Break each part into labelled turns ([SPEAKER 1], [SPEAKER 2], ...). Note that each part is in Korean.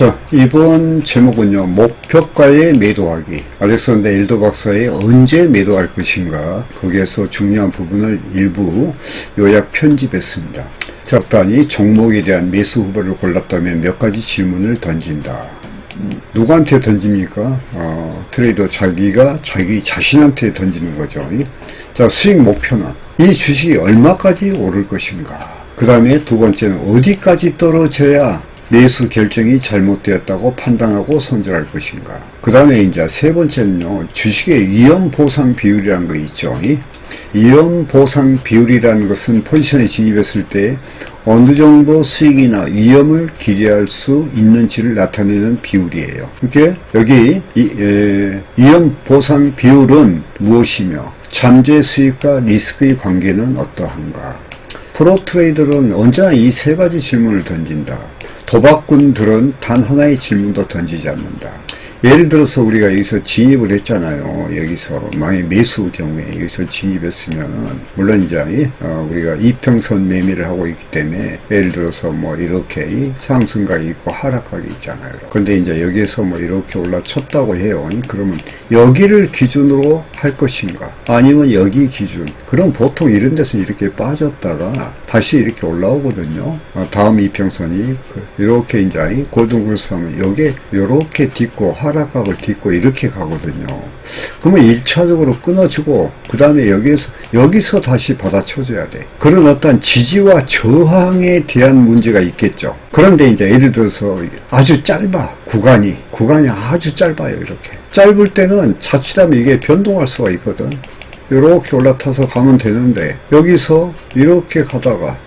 [SPEAKER 1] 자, 이번 제목은요, 목표가에 매도하기. 알렉산더 일더 박사의 언제 매도할 것인가, 거기에서 중요한 부분을 일부 요약 편집했습니다. 적당히 종목에 대한 매수 후보를 골랐다면 몇 가지 질문을 던진다. 누구한테 던집니까? 트레이더 자기 자신한테 던지는 거죠. 자, 수익 목표는 이 주식이 얼마까지 오를 것인가. 그 다음에 두 번째는 어디까지 떨어져야 매수 결정이 잘못되었다고 판단하고 손절할 것인가. 그 다음에 이제 세 번째는요, 주식의 위험 보상 비율이라는 거 있죠. 위험 보상 비율이라는 것은 포지션에 진입했을 때 어느 정도 수익이나 위험을 기대할 수 있는지를 나타내는 비율이에요. 이게 여기 위험 보상 비율은 무엇이며 잠재 수익과 리스크의 관계는 어떠한가. 프로 트레이더는 언제나 이 세 가지 질문을 던진다. 도박꾼들은 단 하나의 질문도 던지지 않는다. 예를 들어서 우리가 여기서 진입을 했잖아요. 여기서 만약 매수 경우에 여기서 진입했으면은 물론 이제 우리가 이평선 매매를 하고 있기 때문에 예를 들어서 뭐 이렇게 상승각이 있고 하락각이 있잖아요. 근데 이제 여기에서 뭐 이렇게 올라쳤다고 해요. 그러면 여기를 기준으로 할 것인가, 아니면 여기 기준. 그럼 보통 이런 데서 이렇게 빠졌다가 다시 이렇게 올라오거든요. 다음 이평선이 이렇게 이제 골든크로스 하면 여기 이렇게 딛고 하락각을 딛고 이렇게 가거든요. 그러면 1차적으로 끊어지고 그 다음에 여기서 다시 받아쳐줘야 돼. 그런 어떤 지지와 저항에 대한 문제가 있겠죠. 그런데 이제 예를 들어서 아주 짧아. 구간이 아주 짧아요. 이렇게 짧을 때는 자칫하면 이게 변동할 수가 있거든. 이렇게 올라타서 가면 되는데 여기서 이렇게 가다가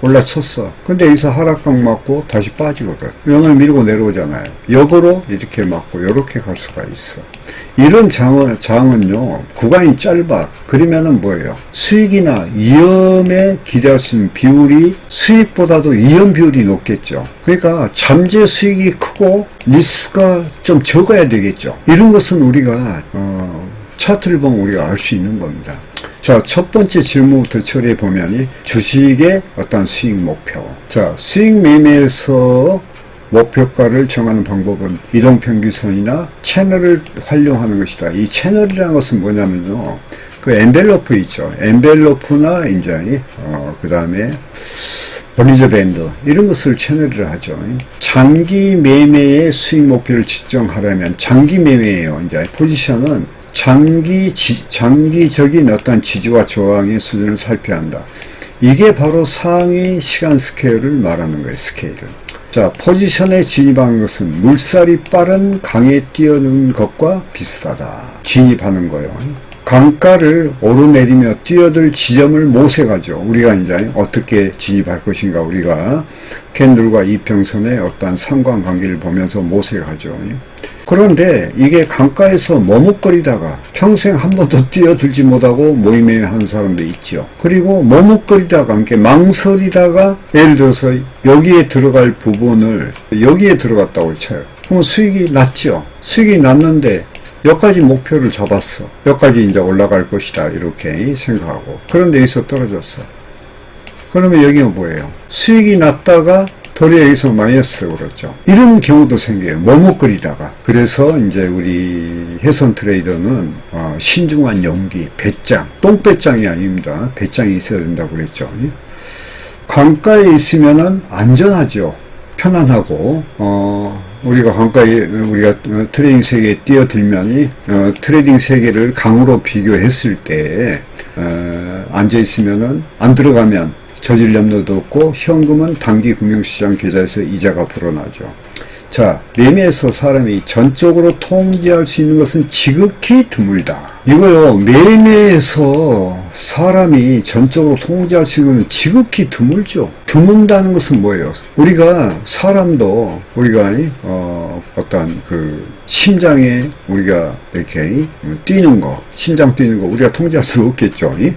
[SPEAKER 1] 올라쳤어. 근데 여기서 하락각 맞고 다시 빠지거든. 면을 밀고 내려오잖아요. 역으로 이렇게 맞고 이렇게 갈 수가 있어. 이런 장은요, 구간이 짧아. 그러면은 뭐예요? 수익이나 위험에 기대할 수 있는 비율이 수익보다도 위험 비율이 높겠죠. 그러니까 잠재 수익이 크고 리스크가 좀 적어야 되겠죠. 이런 것은 우리가 차트를 보면 우리가 알 수 있는 겁니다. 자, 첫 번째 질문부터 처리해 보면 주식의 어떤 수익 목표. 자, 수익 매매에서 목표가를 정하는 방법은 이동평균선이나 채널을 활용하는 것이다. 이 채널이라는 것은 뭐냐면요, 그 엔벨로프 있죠. 엔벨로프나 이제 그 다음에 볼린저 밴드, 이런 것을 채널이라 하죠. 장기 매매의 수익 목표를 측정하려면 장기 매매예요. 이제 포지션은 장기적인 어떤 지지와 저항의 수준을 살펴야 한다. 이게 바로 상위 시간 스케일을 말하는 거예요. 스케일을. 자, 포지션에 진입하는 것은 물살이 빠른 강에 뛰어드는 것과 비슷하다. 진입하는 거예요. 강가를 오르내리며 뛰어들 지점을 모색하죠. 우리가 이제 어떻게 진입할 것인가, 우리가 캔들과 이평선의 어떤 상관관계를 보면서 모색하죠. 그런데 이게 강가에서 머뭇거리다가 평생 한 번도 뛰어들지 못하고 모임에 하는 사람도 있죠. 그리고 머뭇거리다가, 이렇게 망설이다가 예를 들어서 여기에 들어갈 부분을 여기에 들어갔다고 쳐요. 그럼 수익이 낮죠. 수익이 낮는데 여기까지 목표를 잡았어. 여기까지 이제 올라갈 것이다. 이렇게 생각하고. 그런데 여기서 떨어졌어. 그러면 여기가 뭐예요? 수익이 낮다가 도리어 여기서 마이너스로 그렇죠. 이런 경우도 생겨요. 머뭇거리다가. 그래서 이제 우리 해선 트레이더는 신중한 연기, 배짱, 똥배짱이 아닙니다. 배짱이 있어야 된다고 그랬죠. 강가에 있으면은 안전하죠. 편안하고 우리가 강가에 우리가 트레이딩 세계에 뛰어들면 트레이딩 세계를 강으로 비교했을 때 앉아 있으면은 안 들어가면 저질 염려도 없고 현금은 단기 금융시장 계좌에서 이자가 불어나죠. 자, 매매에서 사람이 전적으로 통제할 수 있는 것은 지극히 드물다. 이거요, 매매에서 사람이 전적으로 통제할 수 있는 것은 지극히 드물죠. 드문다는 것은 뭐예요? 우리가 사람도 우리가 어떤 그 심장에 우리가 이렇게 뛰는 거, 심장 뛰는 거 우리가 통제할 수 없겠죠. 예.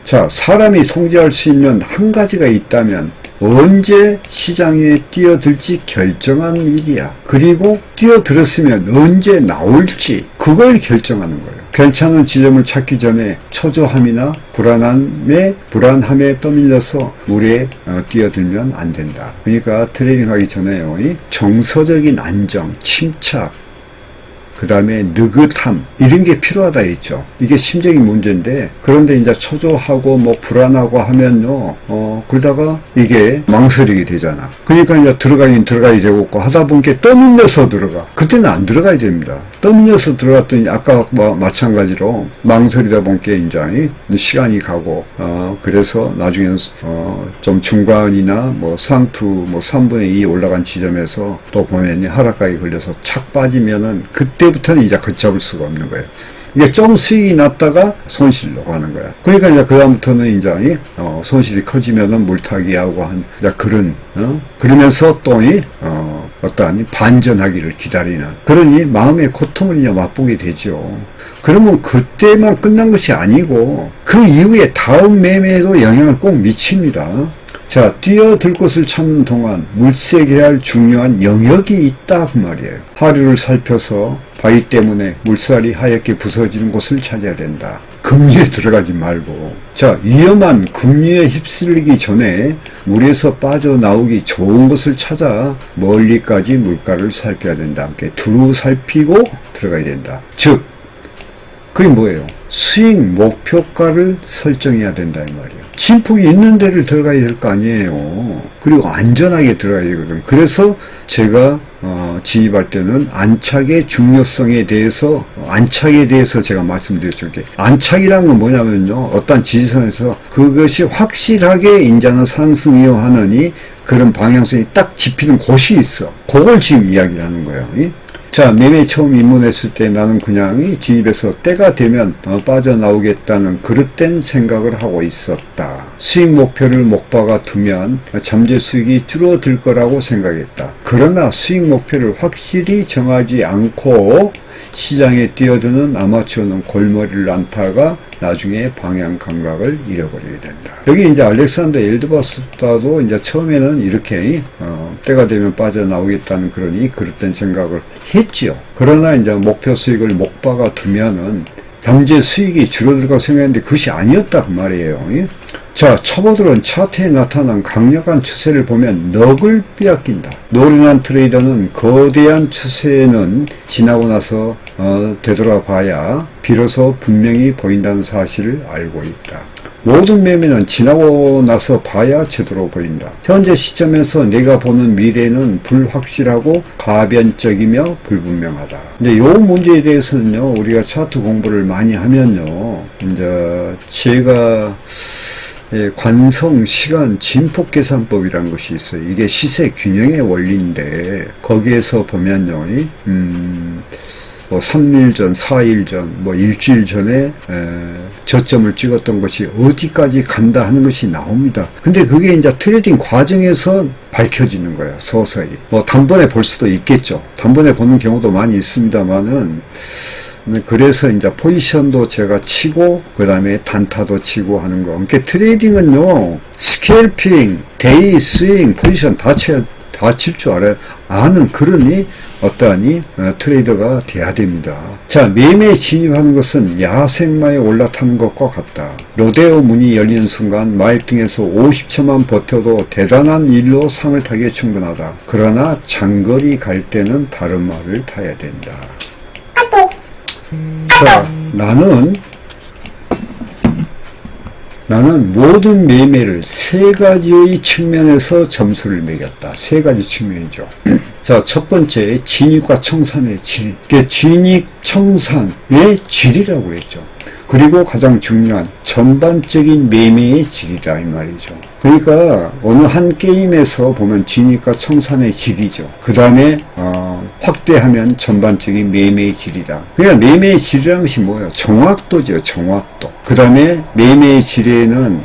[SPEAKER 1] 자, 사람이 통제할 수 있는 한 가지가 있다면 언제 시장에 뛰어들지 결정한 일이야. 그리고 뛰어들었으면 언제 나올지 그걸 결정하는 거예요. 괜찮은 지점을 찾기 전에 초조함이나 불안함에 떠밀려서 물에 뛰어들면 안 된다. 그러니까 트레이딩하기 전에요, 정서적인 안정, 침착, 그 다음에 느긋함, 이런 게 필요하다 했죠. 이게 심적인 문제인데, 그런데 이제 초조하고 뭐 불안하고 하면요, 그러다가 이게 망설이게 되잖아. 그러니까 이제 들어가긴 들어가야 되고, 하다 보니까 떠밀려서 들어가. 그때는 안 들어가야 됩니다. 떠밀려서 들어갔더니 아까 마찬가지로 망설이다 보니까 이제 시간이 가고, 그래서 나중에는, 좀 중간이나 뭐 상투 뭐 3분의 2 올라간 지점에서 또 보면 하락가에 걸려서 착 빠지면은 그때부터는 이제 걷잡을 수가 없는 거예요. 이게 좀 수익이 났다가 손실로 가는 거야. 그러니까 이제 그다음부터는 이제 손실이 커지면은 물타기 하고 한 이제 그런 그러면서 또 어떠한 반전하기를 기다리는 그러니 마음의 고통을 이제 맛보게 되죠. 그러면 그때만 끝난 것이 아니고 그 이후에 다음 매매에도 영향을 꼭 미칩니다. 자, 뛰어들 곳을 찾는 동안 물색해야 할 중요한 영역이 있다 그 말이에요. 하류를 살펴서 바위 때문에 물살이 하얗게 부서지는 곳을 찾아야 된다. 급류에 들어가지 말고, 자, 위험한 급류에 휩쓸리기 전에 물에서 빠져나오기 좋은 곳을 찾아 멀리까지 물가를 살펴야 된다. 함께 두루 살피고 들어가야 된다. 즉, 그게 뭐예요? 수익 목표가를 설정해야 된다 이 말이에요. 진폭이 있는 데를 들어가야 될 거 아니에요. 그리고 안전하게 들어가야 되거든. 그래서 제가 진입할 때는 안착의 중요성에 대해서 제가 말씀드렸죠. 안착이라는 건 뭐냐면요, 어떤 지지선에서 그것이 확실하게 인자는 상승이요 하느니 그런 방향성이 딱 짚히는 곳이 있어. 그걸 지금 이야기를 하는 거예요. 자, 매매 처음 입문했을 때 나는 그냥 진입해서 때가 되면 빠져나오겠다는 그릇된 생각을 하고 있었다. 수익 목표를 목박아 두면 잠재 수익이 줄어들 거라고 생각했다. 그러나 수익 목표를 확실히 정하지 않고 시장에 뛰어드는 아마추어는 골머리를 앓다가 나중에 방향 감각을 잃어버리게 된다. 여기 이제 알렉산더 엘드버스도 이제 처음에는 이렇게 때가 되면 빠져나오겠다는 그러니 그릇된 생각을 했지요. 그러나 이제 목표 수익을 목박아 두면은 잠재 수익이 줄어들고 생각했는데 그것이 아니었다 그 말이에요. 자, 초보들은 차트에 나타난 강력한 추세를 보면 넋을 빼앗긴다. 노련한 트레이더는 거대한 추세는 지나고 나서 되돌아봐야 비로소 분명히 보인다는 사실을 알고 있다. 모든 매매는 지나고 나서 봐야 제대로 보인다. 현재 시점에서 내가 보는 미래는 불확실하고 가변적이며 불분명하다. 근데 요 문제에 대해서는요, 우리가 차트 공부를 많이 하면요, 이제 제가 관성, 시간, 진폭계산법이라는 것이 있어요. 이게 시세 균형의 원리인데, 거기에서 보면요, 뭐 3일 전, 4일 전, 뭐 일주일 전에 저점을 찍었던 것이 어디까지 간다 하는 것이 나옵니다. 근데 그게 이제 트레이딩 과정에서 밝혀지는 거야, 서서히. 뭐 단번에 볼 수도 있겠죠. 단번에 보는 경우도 많이 있습니다만은, 그래서 이제 포지션도 제가 치고, 그 다음에 단타도 치고 하는 거. 그러니까 트레이딩은요, 스캘핑, 데이, 스윙, 포지션 다 칠 줄 알아요. 아는 그러니 어떠하니 트레이더가 돼야 됩니다. 자, 매매에 진입하는 것은 야생마에 올라타는 것과 같다. 로데오 문이 열리는 순간 말 등에서 50초만 버텨도 대단한 일로 상을 타기에 충분하다. 그러나 장거리 갈 때는 다른 말을 타야 된다. 자, 나는 모든 매매를 세 가지의 측면에서 점수를 매겼다. 세 가지 측면이죠. 자, 첫 번째, 진입과 청산의 질. 진입, 청산의 질이라고 했죠. 그리고 가장 중요한 전반적인 매매의 질이다 이 말이죠. 그러니까 어느 한 게임에서 보면 진입과 청산의 질이죠. 그 다음에 확대하면 전반적인 매매의 질이다. 그러니까 매매의 질이라는 것이 뭐예요? 정확도죠. 정확도. 그 다음에 매매의 질에는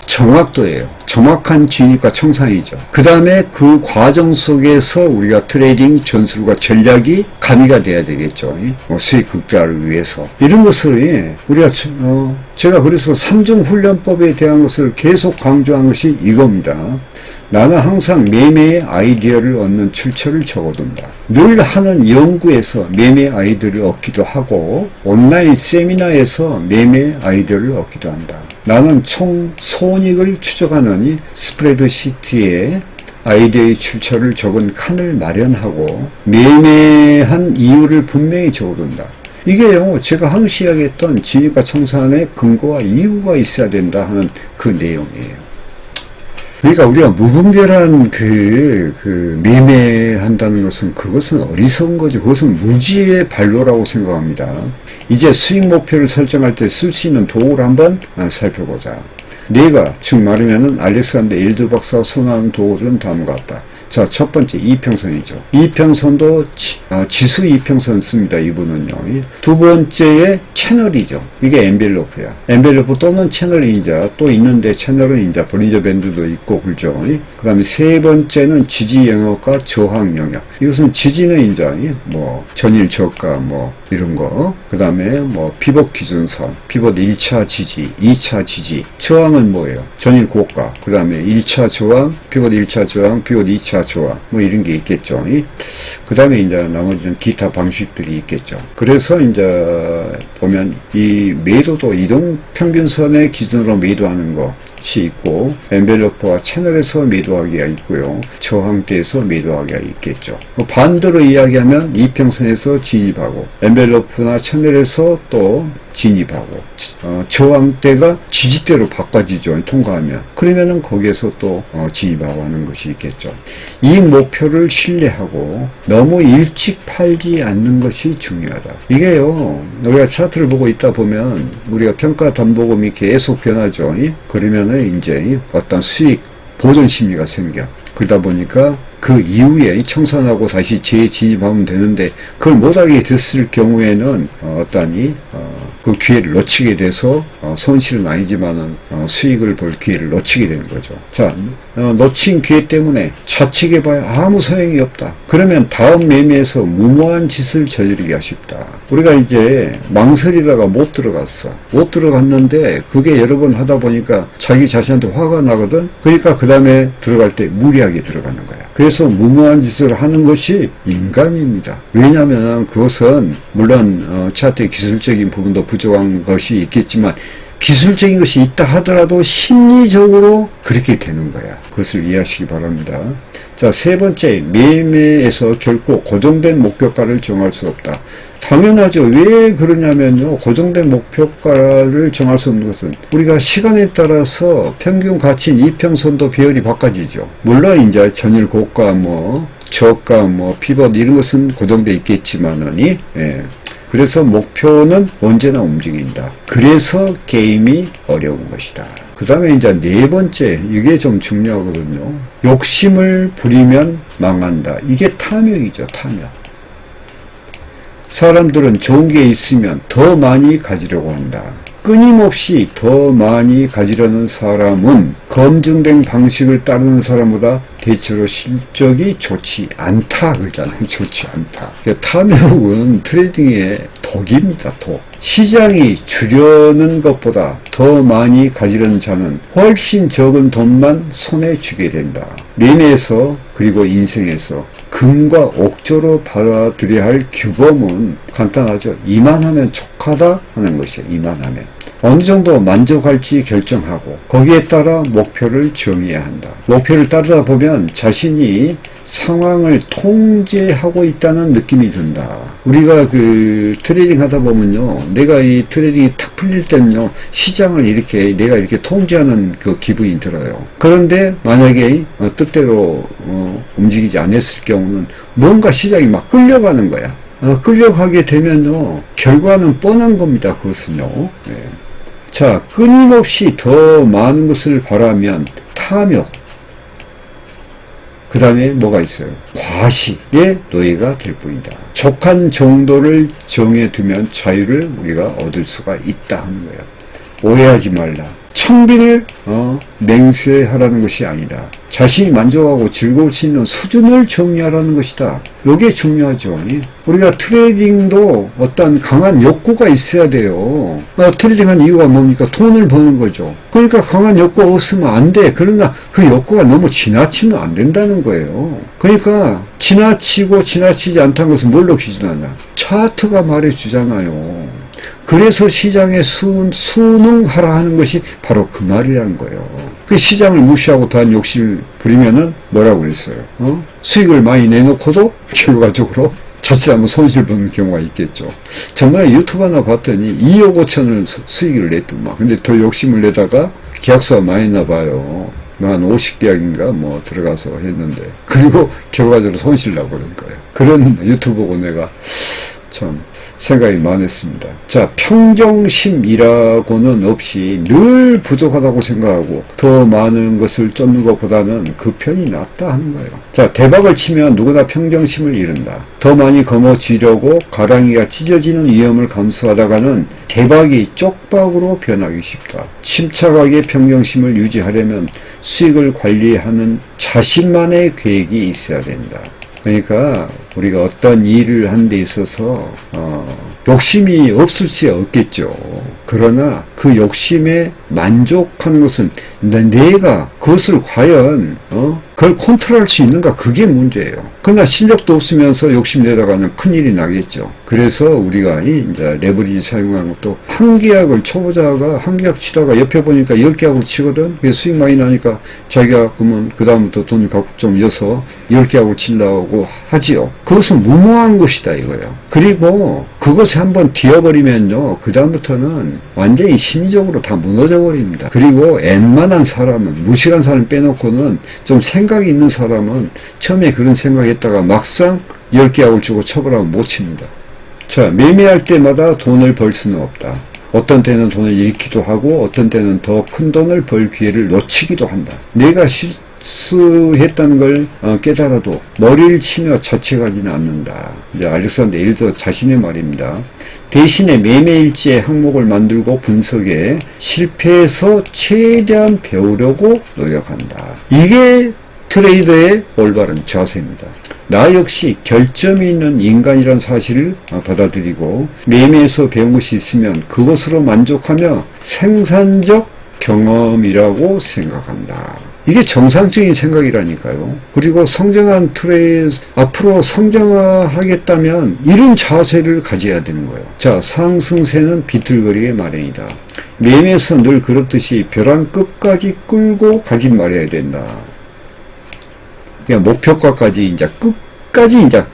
[SPEAKER 1] 정확도예요. 정확한 진입과 청산이죠. 그 다음에 그 과정 속에서 우리가 트레이딩 전술과 전략이 가미가 돼야 되겠죠. 수익 극대화를 위해서. 이런 것을 우리가 제가 그래서 3중 훈련법에 대한 것을 계속 강조한 것이 이겁니다. 나는 항상 매매의 아이디어를 얻는 출처를 적어둔다. 늘 하는 연구에서 매매 아이디어를 얻기도 하고 온라인 세미나에서 매매 아이디어를 얻기도 한다. 나는 총 손익을 추적하느니 스프레드시트에 아이디어의 출처를 적은 칸을 마련하고 매매한 이유를 분명히 적어둔다. 이게요, 제가 항시 이야기했던 진입과 청산의 근거와 이유가 있어야 된다 하는 그 내용이에요. 그러니까 우리가 무분별한 매매한다는 것은 그것은 어리석은 거죠. 그것은 무지의 발로라고 생각합니다. 이제 수익 목표를 설정할 때 쓸 수 있는 도구를 한번 살펴보자. 내가 즉 말하면은 알렉산더 일드 박사가 선호하는 도구들은 다음과 같다. 자, 첫 번째 이평선이죠. 이평선도 지수 이평선 씁니다. 이분은요. 두 번째에 채널이죠. 이게 엔벨로프야. 엔벨로프 또는 채널이 이제 또 있는데 채널은 이제 볼린저 밴드도 있고 그렇죠. 그 다음에 세 번째는 지지 영역과 저항 영역. 이것은 지지는 이제 뭐 전일 저가 뭐 이런 거. 그 다음에 뭐 피벗 기준선, 피벗 1차 지지, 2차 지지. 저항은 뭐예요? 전일 고가. 그 다음에 1차 저항, 피벗 1차 저항, 피벗 2차 저항. 뭐 이런 게 있겠죠. 그 다음에 이제 나머지는 기타 방식들이 있겠죠. 그래서 이제 보면 이 매도도 이동 평균선의 기준으로 매도하는 것이 있고 엔벨로프와 채널에서 매도하기가 있고요. 저항대에서 매도하기가 있겠죠. 반대로 이야기하면 이평선에서 진입하고 엔벨로프나 채널에서 또 진입하고 저항대가 지지대로 바꿔지죠. 통과하면. 그러면은 거기에서 또 진입하고 하는 것이 있겠죠. 이 목표를 신뢰하고 너무 일찍 팔지 않는 것이 중요하다. 이게요. 우리가 차트를 보고 있다 보면 우리가 평가 담보금이 계속 변하죠. 그러면은 이제 어떤 수익 보전 심리가 생겨. 그러다 보니까 그 이후에 청산하고 다시 재진입하면 되는데 그걸 못하게 됐을 경우에는 그 기회를 놓치게 돼서 손실은 아니지만은 수익을 볼 기회를 놓치게 되는 거죠. 자, 놓친 기회 때문에 자책해봐야 아무 소용이 없다. 그러면 다음 매매에서 무모한 짓을 저지르기가 쉽다. 우리가 이제 망설이다가 못 들어갔어. 못 들어갔는데 그게 여러 번 하다 보니까 자기 자신한테 화가 나거든. 그러니까 그 다음에 들어갈 때 무리하게 들어가는 거야. 그래서 무모한 짓을 하는 것이 인간입니다. 왜냐하면 그것은 물론 차트의 기술적인 부분도 부족한 것이 있겠지만 기술적인 것이 있다 하더라도 심리적으로 그렇게 되는 거야. 그것을 이해하시기 바랍니다. 자, 세 번째, 매매에서 결코 고정된 목표가를 정할 수 없다. 당연하죠. 왜 그러냐면요. 고정된 목표가를 정할 수 없는 것은 우리가 시간에 따라서 평균 가치인 이평선도 배열이 바꿔지죠. 물론 이제 전일 고가 저가 피벗 이런 것은 고정돼 있겠지만은 그래서 목표는 언제나 움직인다. 그래서 게임이 어려운 것이다. 그 다음에 이제 네 번째, 이게 좀 중요하거든요. 욕심을 부리면 망한다. 이게 탐욕이죠, 탐욕. 사람들은 좋은 게 있으면 더 많이 가지려고 한다. 끊임없이 더 많이 가지려는 사람은 검증된 방식을 따르는 사람보다 대체로 실적이 좋지 않다 그러잖아요. 좋지 않다. 탐욕은 트레이딩의 독입니다. 독. 시장이 주려는 것보다 더 많이 가지려는 자는 훨씬 적은 돈만 손에 쥐게 된다. 매매에서 그리고 인생에서 금과 옥조로 받아들여야 할 규범은 간단하죠. 이만하면 족하다 하는 것이에요. 이만하면. 어느 정도 만족할지 결정하고 거기에 따라 목표를 정해야 한다. 목표를 따르다 보면 자신이 상황을 통제하고 있다는 느낌이 든다. 우리가 트레이딩 하다 보면요. 내가 이 트레이딩이 탁 풀릴 때는요. 시장을 내가 이렇게 통제하는 그 기분이 들어요. 그런데 만약에 뜻대로 움직이지 않았을 경우는 뭔가 시장이 막 끌려가는 거야. 끌려가게 되면요. 결과는 뻔한 겁니다. 그것은요. 네. 자, 끊임없이 더 많은 것을 바라면 탐욕. 그 다음에 뭐가 있어요? 과시의 노예가 될 뿐이다. 족한 정도를 정해두면 자유를 우리가 얻을 수가 있다 하는 거예요. 오해하지 말라. 청비를 맹세하라는 것이 아니다. 자신이 만족하고 즐거울 수 있는 수준을 정리하라는 것이다. 이게 중요하죠. 우리가 트레이딩도 어떤 강한 욕구가 있어야 돼요. 트레이딩한 이유가 뭡니까? 돈을 버는 거죠. 그러니까 강한 욕구가 없으면 안 돼. 그러나 그 욕구가 너무 지나치면 안 된다는 거예요. 그러니까 지나치고 지나치지 않다는 것은 뭘로 기준하냐? 차트가 말해주잖아요. 그래서 시장에 순응하라 하는 것이 바로 그 말이라는 거예요. 그 시장을 무시하고 더한 욕심을 부리면은 뭐라고 그랬어요? 수익을 많이 내놓고도 결과적으로 자칫하면 손실 보는 경우가 있겠죠. 정말 유튜브 하나 봤더니 2억 5천을 수익을 냈더만. 근데 더 욕심을 내다가 계약수가 많이 나봐요. 한 50계약인가 뭐 들어가서 했는데. 그리고 결과적으로 손실 나고 그런 거예요. 그런 유튜브 보고 내가 참 생각이 많았습니다. 자, 평정심이라고는 없이 늘 부족하다고 생각하고 더 많은 것을 쫓는 것보다는 그 편이 낫다 하는 거예요. 자, 대박을 치면 누구나 평정심을 잃는다. 더 많이 거머쥐려고 가랑이가 찢어지는 위험을 감수하다가는 대박이 쪽박으로 변하기 쉽다. 침착하게 평정심을 유지하려면 수익을 관리하는 자신만의 계획이 있어야 된다. 그러니까 우리가 어떤 일을 하는 데 있어서 욕심이 없을 수 없겠죠. 그러나 그 욕심에 만족하는 것은 내가 그것을 과연 그걸 컨트롤할 수 있는가, 그게 문제예요. 그러나 실력도 없으면서 욕심내다가는 큰일이 나겠죠. 그래서 우리가 이제 레버리지 사용하는 것도 한 계약을 초보자가 한 계약 치다가 옆에 보니까 10계약을 치거든. 그게 수익 많이 나니까 자기가 그러면 그 다음부터 돈 갖고 좀 이어서 10계약을 치려고 하지요. 그것은 무모한 것이다 이거예요. 그리고 그것에 한번 뒤어버리면요, 그 다음부터는 완전히 심리적으로 다 무너져 버립니다. 그리고 웬만한 사람은, 무식한 사람 빼놓고는 좀 생각이 있는 사람은 처음에 그런 생각했다가 막상 10계약을 주고 처벌하면 못 칩니다. 자, 매매할 때마다 돈을 벌 수는 없다. 어떤 때는 돈을 잃기도 하고 어떤 때는 더 큰 돈을 벌 기회를 놓치기도 한다. 내가 실수했다는 걸 깨달아도 머리를 치며 자책하지는 않는다. 이제 알렉산더 일더 자신의 말입니다. 대신에 매매일지의 항목을 만들고 분석해 실패해서 최대한 배우려고 노력한다. 이게 트레이더의 올바른 자세입니다. 나 역시 결점이 있는 인간이란 사실을 받아들이고 매매에서 배운 것이 있으면 그것으로 만족하며 생산적 경험이라고 생각한다. 이게 정상적인 생각이라니까요. 그리고 성장한 앞으로 성장하겠다면 이런 자세를 가져야 되는 거예요. 자, 상승세는 비틀거리게 마련이다. 매매에서 늘 그렇듯이 벼랑 끝까지 끌고 가긴 말해야 된다. 그러니까 목표가까지 이제 끝까지 이제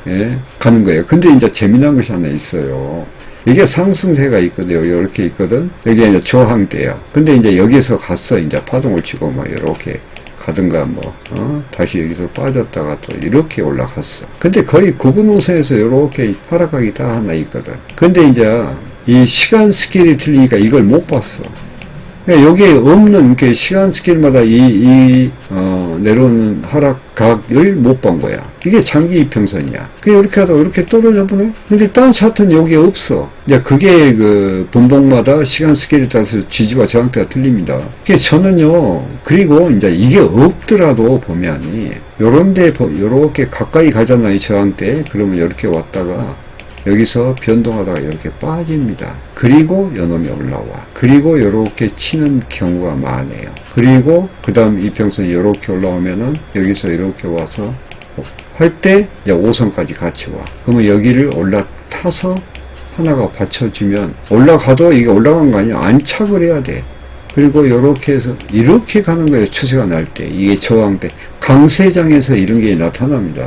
[SPEAKER 1] 가는 거예요. 근데 이제 재미난 것이 하나 있어요. 이게 상승세가 있거든요. 이렇게 있거든. 여기 이제 저항대야. 근데 이제 여기서 갔어. 이제 파동을 치고 막 이렇게 가든가 다시 여기서 빠졌다가 또 이렇게 올라갔어. 근데 거의 구분호선에서 이렇게 하락하기 다 하나 있거든. 근데 이제 이 시간 스케일이 틀리니까 이걸 못 봤어. 여기에 없는 그 시간 스케일마다 내려오는 하락각을 못 본 거야. 이게 장기 이평선이야. 그게 이렇게 하다가 이렇게 떨어져 보네? 근데 다른 차트는 여기에 없어. 이제 그게 그 분봉마다 시간 스케일에 따라서 지지와 저항대가 틀립니다. 저는요, 그리고 이제 이게 없더라도 보면이, 요런데, 요렇게 가까이 가잖아요, 저항대. 그러면 이렇게 왔다가, 여기서 변동하다가 이렇게 빠집니다. 그리고 요놈이 올라와. 그리고 이렇게 치는 경우가 많아요. 그리고 그 다음 이평선이 이렇게 올라오면은 여기서 이렇게 와서 할 때 이제 5선까지 같이 와. 그러면 여기를 올라타서 하나가 받쳐주면 올라가도 이게 올라간 거 아니야. 안착을 해야 돼. 그리고 이렇게 해서 이렇게 가는 거예요. 추세가 날 때. 이게 저항 때. 강세장에서 이런 게 나타납니다.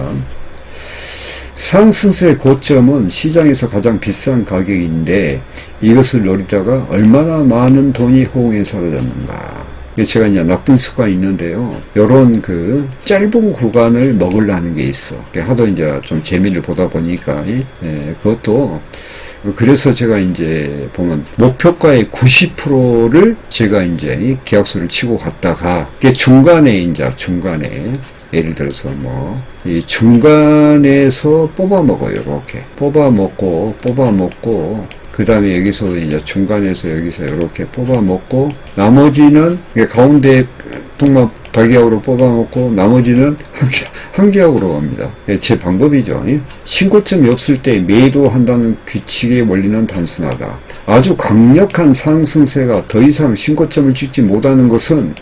[SPEAKER 1] 상승세 고점은 시장에서 가장 비싼 가격인데 이것을 노리다가 얼마나 많은 돈이 호응에 사라졌는가. 제가 이제 나쁜 습관이 있는데요. 요런 그 짧은 구간을 먹으려는 게 있어. 하도 이제 좀 재미를 보다 보니까, 그것도 그래서 제가 이제 보면 목표가의 90%를 제가 이제 계약서를 치고 갔다가 중간에 예를 들어서 이 중간에서 뽑아 먹어요. 이렇게 뽑아 먹고 그 다음에 여기서 이제 중간에서 여기서 이렇게 뽑아 먹고, 나머지는 가운데 통합 다기약으로 뽑아 먹고, 나머지는 한기약으로 갑니다. 제 방법이죠. 신고점이 없을 때 매도한다는 규칙의 원리는 단순하다. 아주 강력한 상승세가 더 이상 신고점을 찍지 못하는 것은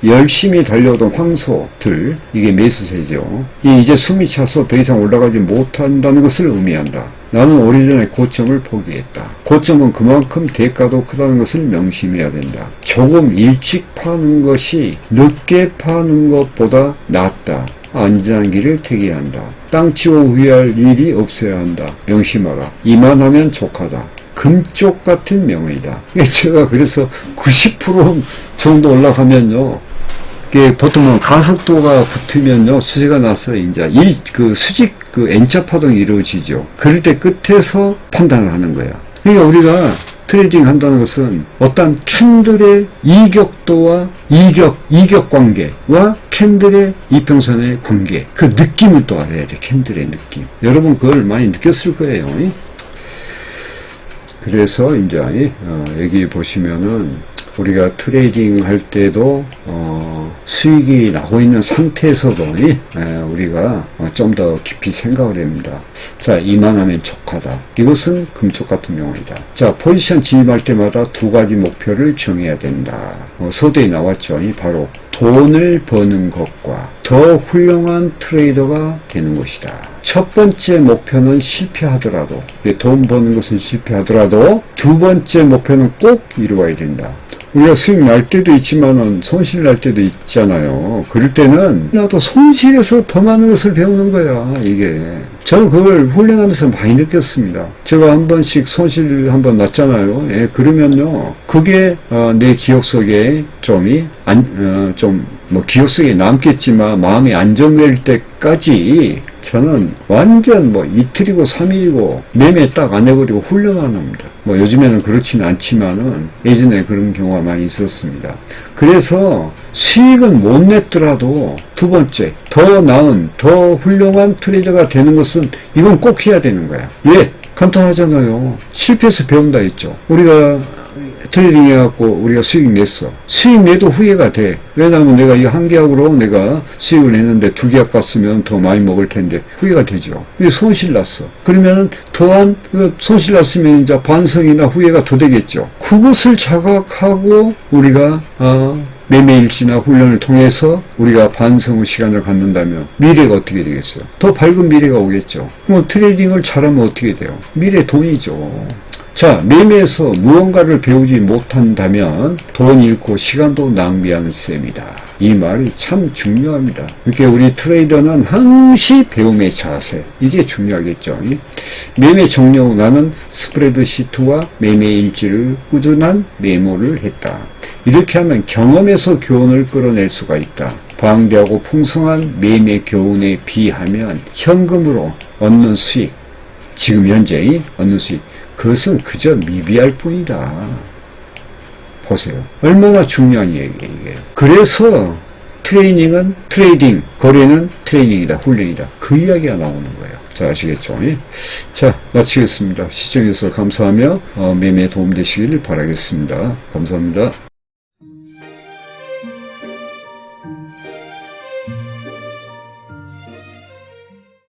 [SPEAKER 1] 열심히 달려오던 황소들, 이게 매수세죠. 이제 숨이 차서 더 이상 올라가지 못한다는 것을 의미한다. 나는 오래전에 고점을 포기했다. 고점은 그만큼 대가도 크다는 것을 명심해야 된다. 조금 일찍 파는 것이 늦게 파는 것보다 낫다. 안전한 길을 택해야 한다. 땅 치고 후회할 일이 없어야 한다. 명심하라. 이만하면 족하다. 금쪽 같은 명언이다. 제가 그래서 90% 정도 올라가면요, 보통은 가속도가 붙으면요, 수지가 나서 이제 수직 N자 파동이 이루어지죠. 그럴 때 끝에서 판단을 하는 거야. 그러니까 우리가 트레이딩 한다는 것은 어떤 캔들의 이격도와 이격 관계와 캔들의 이평선의 관계, 그 느낌을 또 알아야 돼. 캔들의 느낌. 여러분 그걸 많이 느꼈을 거예요. 그래서 이제 여기 보시면은 우리가 트레이딩 할 때도 수익이 나고 있는 상태에서도 우리가 좀 더 깊이 생각을 합니다. 자, 이만하면 족하다. 이것은 금쪽 같은 명언이다. 자, 포지션 진입할 때마다 두 가지 목표를 정해야 된다. 서두에 나왔죠. 바로 돈을 버는 것과 더 훌륭한 트레이더가 되는 것이다. 첫 번째 목표는 실패하더라도, 돈 버는 것은 실패하더라도 두 번째 목표는 꼭 이루어야 된다. 우리가 수익 날 때도 있지만은 손실 날 때도 있잖아요. 그럴 때는 나도 손실에서 더 많은 것을 배우는 거야, 이게. 저는 그걸 훈련하면서 많이 느꼈습니다. 제가 한 번씩 손실 한 번 났잖아요. 그러면요, 그게 내 기억 속에 기억 속에 남겠지만 마음이 안정될 때까지 저는 완전 이틀이고 3일이고 매매 딱 안 해버리고 훈련만 합니다. 요즘에는 그렇지는 않지만은 예전에 그런 경우가 많이 있었습니다. 그래서 수익은 못 냈더라도 두 번째, 더 나은, 더 훌륭한 트레이더가 되는 것은 이건 꼭 해야 되는 거야. 왜? 간단하잖아요. 실패해서 배운다 했죠. 우리가 트레이딩 해갖고 우리가 수익 냈어. 수익 내도 후회가 돼. 왜냐하면 내가 이 한 계약으로 내가 수익을 냈는데 두 계약 갔으면 더 많이 먹을 텐데 후회가 되죠. 근데 손실 났어. 그러면 또한 손실 났으면 이제 반성이나 후회가 더 되겠죠. 그것을 자각하고 우리가 매매일지나 훈련을 통해서 우리가 반성의 시간을 갖는다면 미래가 어떻게 되겠어요? 더 밝은 미래가 오겠죠. 그럼 트레이딩을 잘하면 어떻게 돼요? 미래 돈이죠. 자, 매매에서 무언가를 배우지 못한다면 돈 잃고 시간도 낭비하는 셈이다. 이 말이 참 중요합니다. 이렇게 우리 트레이더는 항시 배움의 자세, 이게 중요하겠죠. 매매 종료 후 나는 스프레드 시트와 매매 일지를 꾸준한 메모를 했다. 이렇게 하면 경험에서 교훈을 끌어낼 수가 있다. 방대하고 풍성한 매매 교훈에 비하면 현금으로 얻는 수익, 지금 현재 얻는 수익, 그것은 그저 미비할 뿐이다. 보세요. 얼마나 중요한 얘기예요, 이게. 그래서 트레이딩, 거래는 트레이닝이다, 훈련이다. 그 이야기가 나오는 거예요. 자, 아시겠죠? 자, 마치겠습니다. 시청해주셔서 감사하며 매매에 도움되시기를 바라겠습니다. 감사합니다.